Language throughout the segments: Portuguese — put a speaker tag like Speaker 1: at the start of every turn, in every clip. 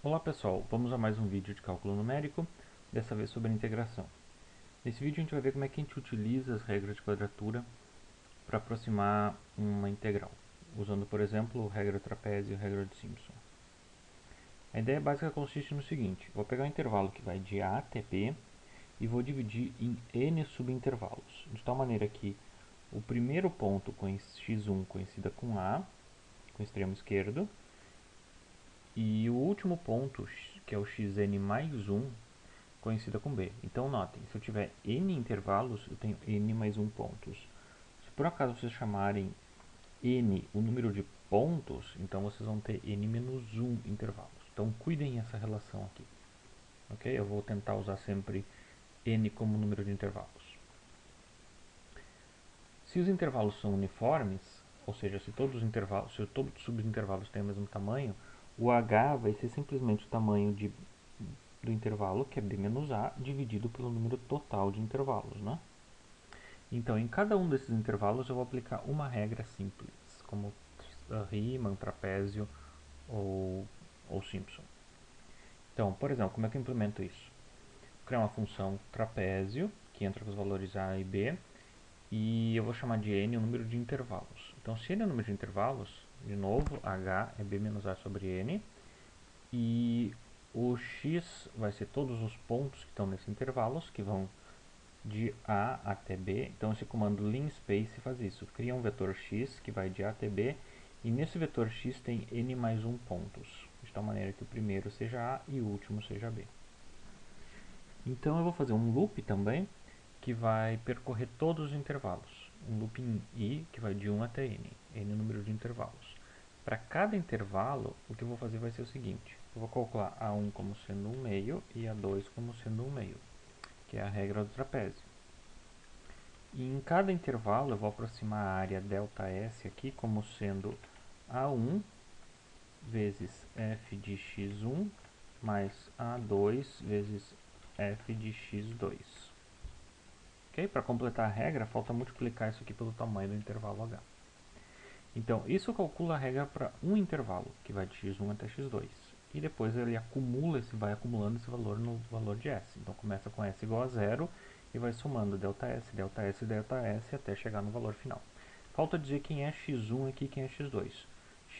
Speaker 1: Olá pessoal, vamos a mais um vídeo de cálculo numérico, dessa vez sobre integração. Nesse vídeo a gente vai ver como é que a gente utiliza as regras de quadratura para aproximar uma integral, usando por exemplo regra trapézio e regra de Simpson. A ideia básica consiste no seguinte: vou pegar um intervalo que vai de A até B e vou dividir em n subintervalos, de tal maneira que o primeiro ponto com x1 coincida com A, com o extremo esquerdo, e o último ponto, que é o xn mais 1, coincida com B. Então notem, se eu tiver n intervalos, eu tenho n mais 1 pontos. Se por acaso vocês chamarem n o número de pontos, então vocês vão ter n menos 1 intervalos. Então cuidem essa relação aqui. Ok? Eu vou tentar usar sempre n como número de intervalos. Se os intervalos são uniformes, ou seja, se todos os subintervalos têm o mesmo tamanho, o h vai ser simplesmente o tamanho do intervalo, que é b menos a, dividido pelo número total de intervalos, né? Então, em cada um desses intervalos eu vou aplicar uma regra simples, como Riemann, trapézio ou Simpson. Então, por exemplo, como é que eu implemento isso? Vou criar uma função trapézio, que entra com os valores a e b, e eu vou chamar de n o número de intervalos. Então, se n é o número de intervalos, de novo, h é b menos a sobre n, e o x vai ser todos os pontos que estão nesses intervalos, que vão de A até B. Então esse comando linspace faz isso, cria um vetor x que vai de A até B, e nesse vetor x tem n mais 1 pontos, de tal maneira que o primeiro seja A e o último seja B. Então eu vou fazer um loop também, que vai percorrer todos os intervalos. Um loop em i, que vai de 1 até n número de intervalos. Para cada intervalo, o que eu vou fazer vai ser o seguinte: eu vou calcular A1 como sendo 1 meio e A2 como sendo 1 meio, que é a regra do trapézio. E em cada intervalo eu vou aproximar a área ΔS aqui como sendo A1 vezes f de x1 mais A2 vezes f de x2. Ok? Para completar a regra, falta multiplicar isso aqui pelo tamanho do intervalo h. Então, isso calcula a regra para um intervalo, que vai de x1 até x2. E depois ele vai acumulando esse valor no valor de s. Então, começa com s igual a zero e vai somando ΔS, ΔS, ΔS até chegar no valor final. Falta dizer quem é x1 aqui e quem é x2.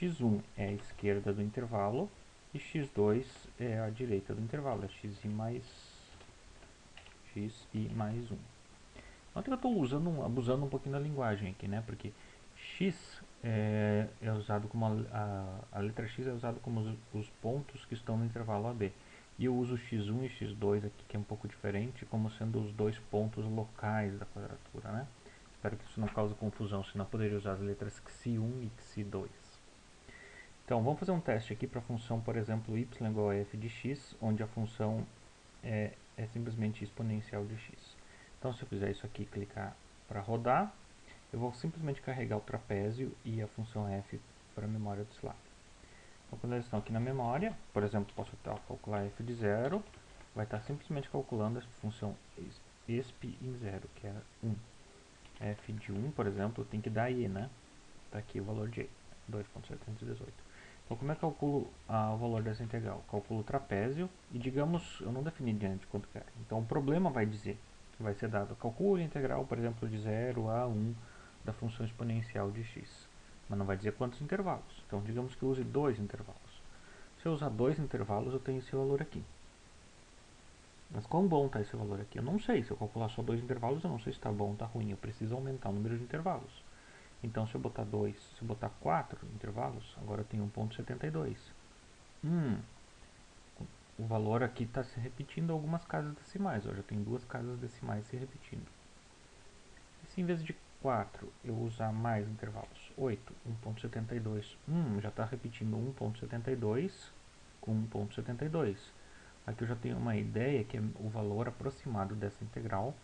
Speaker 1: x1 é a esquerda do intervalo e x2 é a direita do intervalo, é x i mais 1. Nota que eu estou abusando um pouquinho da linguagem aqui, né? Porque x é usado como a letra x é usada como os pontos que estão no intervalo AB. E eu uso x1 e x2 aqui, que é um pouco diferente, como sendo os dois pontos locais da quadratura, né? Espero que isso não cause confusão, senão eu poderia usar as letras xi1 e xi2. Então, vamos fazer um teste aqui para a função, por exemplo, y igual a f de x, onde a função é simplesmente exponencial de x. Então, se eu fizer isso aqui e clicar para rodar, eu vou simplesmente carregar o trapézio e a função f para a memória do slide. Então, quando eles estão aqui na memória, por exemplo, posso calcular f de 0, vai estar simplesmente calculando a função exp em 0, que é 1. F de 1, por exemplo, tem que dar i, né? Está aqui o valor de i, 2.718. Então, como é que eu calculo o valor dessa integral? Calculo o trapézio e, digamos, eu não defini diante quanto quero. Então, o problema vai dizer que vai ser dado, calcule a integral, por exemplo, de 0 a 1 da função exponencial de x. Mas não vai dizer quantos intervalos. Então, digamos que eu use dois intervalos. Se eu usar dois intervalos, eu tenho esse valor aqui. Mas quão bom está esse valor aqui? Eu não sei. Se eu calcular só dois intervalos, eu não sei se está bom ou está ruim. Eu preciso aumentar o número de intervalos. Então, se eu botar 2, se eu botar 4 intervalos, agora eu tenho 1.72. O valor aqui está se repetindo algumas casas decimais. Eu já tenho duas casas decimais se repetindo. E se em vez de 4 eu usar mais intervalos, 8, 1.72, já está repetindo 1.72 com 1.72. Aqui eu já tenho uma ideia que o valor aproximado dessa integral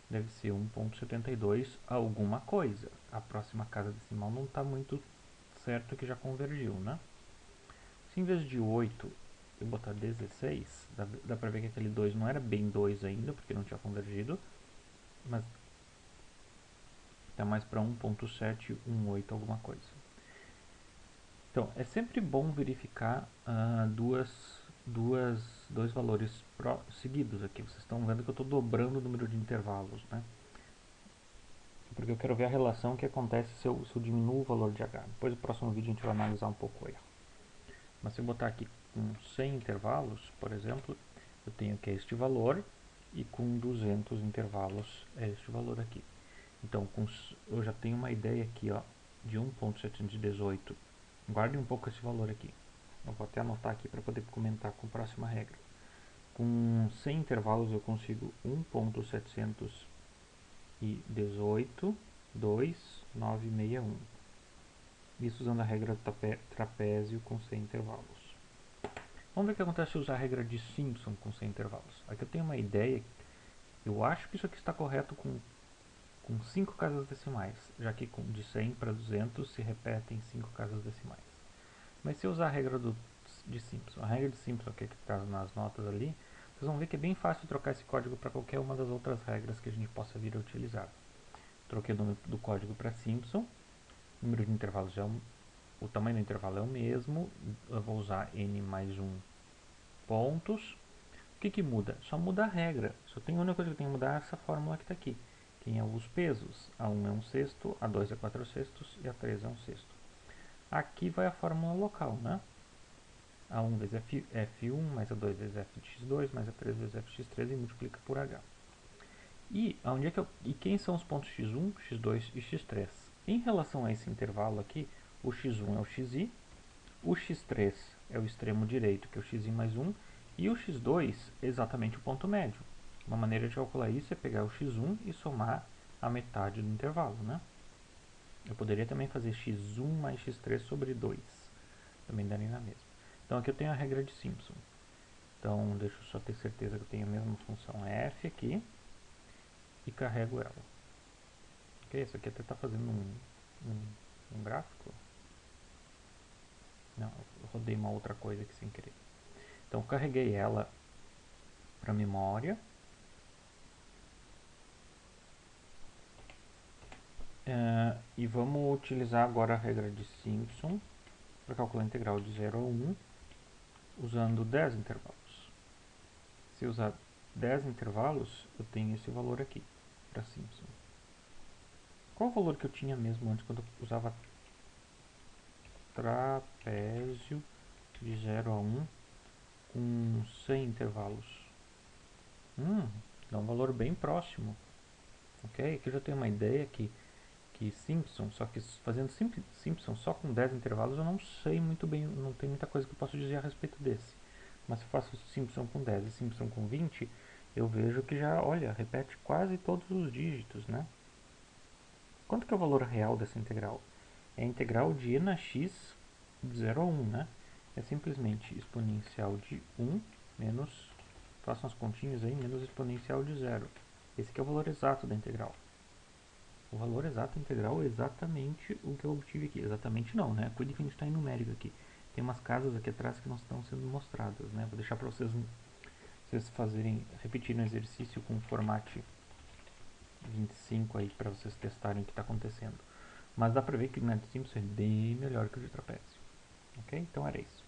Speaker 1: deve ser 1.72 alguma coisa. A próxima casa decimal não está muito certo que já convergiu, né? Se em vez de 8 eu botar 16, dá pra ver que aquele 2 não era bem 2 ainda, porque não tinha convergido, mas está mais para 1.718 alguma coisa. Então, é sempre bom verificar dois valores seguidos aqui. Vocês estão vendo que eu estou dobrando o número de intervalos, né? Porque eu quero ver a relação que acontece se eu diminuo o valor de H. Depois no próximo vídeo a gente vai analisar um pouco o erro. Mas se eu botar aqui com 100 intervalos, por exemplo, eu tenho que este valor, e com 200 intervalos é este valor aqui. Então eu já tenho uma ideia aqui, ó, de 1.718. Guarde um pouco esse valor aqui. Eu vou até anotar aqui para poder comentar com a próxima regra. Com 100 intervalos eu consigo 1.718,2,961. Isso usando a regra do trapézio com 100 intervalos. Vamos ver o que acontece se usar a regra de Simpson com 100 intervalos. Aqui eu tenho uma ideia. Eu acho que isso aqui está correto com 5 casas decimais, já que de 100 para 200 se repetem 5 casas decimais. Mas se eu usar a regra de Simpson, a regra de Simpson que está nas notas ali, vocês vão ver que é bem fácil trocar esse código para qualquer uma das outras regras que a gente possa vir a utilizar. Troquei o nome do código para Simpson, o número de intervalos o tamanho do intervalo é o mesmo, eu vou usar n mais 1 pontos. O que muda? Só muda a regra. Só tem a única coisa que eu tenho que mudar é essa fórmula que está aqui. Tem os pesos. A1 é 1 sexto, A2 é 4 sextos e A3 é 1 sexto. Aqui vai a fórmula local, né? A1 vezes F1 mais A2 vezes F de x2 mais A3 vezes F de x3 e multiplica por H. E quem são os pontos x1, x2 e x3? Em relação a esse intervalo aqui, o x1 é o xi, o x3 é o extremo direito, que é o xi mais 1, e o x2 é exatamente o ponto médio. Uma maneira de calcular isso é pegar o x1 e somar a metade do intervalo, né? Eu poderia também fazer x1 mais x3 sobre 2. Também daria na mesma. Então aqui eu tenho a regra de Simpson. Então deixa eu só ter certeza que eu tenho a mesma função f aqui e carrego ela. Ok, isso aqui até está fazendo um gráfico. Não, eu rodei uma outra coisa aqui sem querer. Então eu carreguei ela para a memória. E vamos utilizar agora a regra de Simpson para calcular a integral de 0 a 1 usando 10 intervalos. Se usar 10 intervalos, eu tenho esse valor aqui para Simpson. Qual o valor que eu tinha mesmo antes quando eu usava trapézio de 0 a 1 com 100 intervalos? Dá um valor bem próximo. Ok? Aqui eu já tenho uma ideia que Simpson, só que fazendo Simpson só com 10 intervalos eu não sei muito bem, não tem muita coisa que eu posso dizer a respeito desse. Mas se eu faço Simpson com 10 e Simpson com 20, eu vejo que já, olha, repete quase todos os dígitos, né? Quanto que é o valor real dessa integral? É a integral de e na x de 0 a 1, né? É simplesmente exponencial de 1 menos, façam as continhas aí, menos exponencial de 0. Esse aqui é o valor exato da integral. O valor exato integral é exatamente o que eu obtive aqui. Exatamente não, né? Cuide que a gente está em numérico aqui. Tem umas casas aqui atrás que não estão sendo mostradas, né? Vou deixar para vocês repetirem o exercício com o formato 25 aí para vocês testarem o que está acontecendo. Mas dá para ver que o método Simpson é bem melhor que o de trapézio. Ok? Então era isso.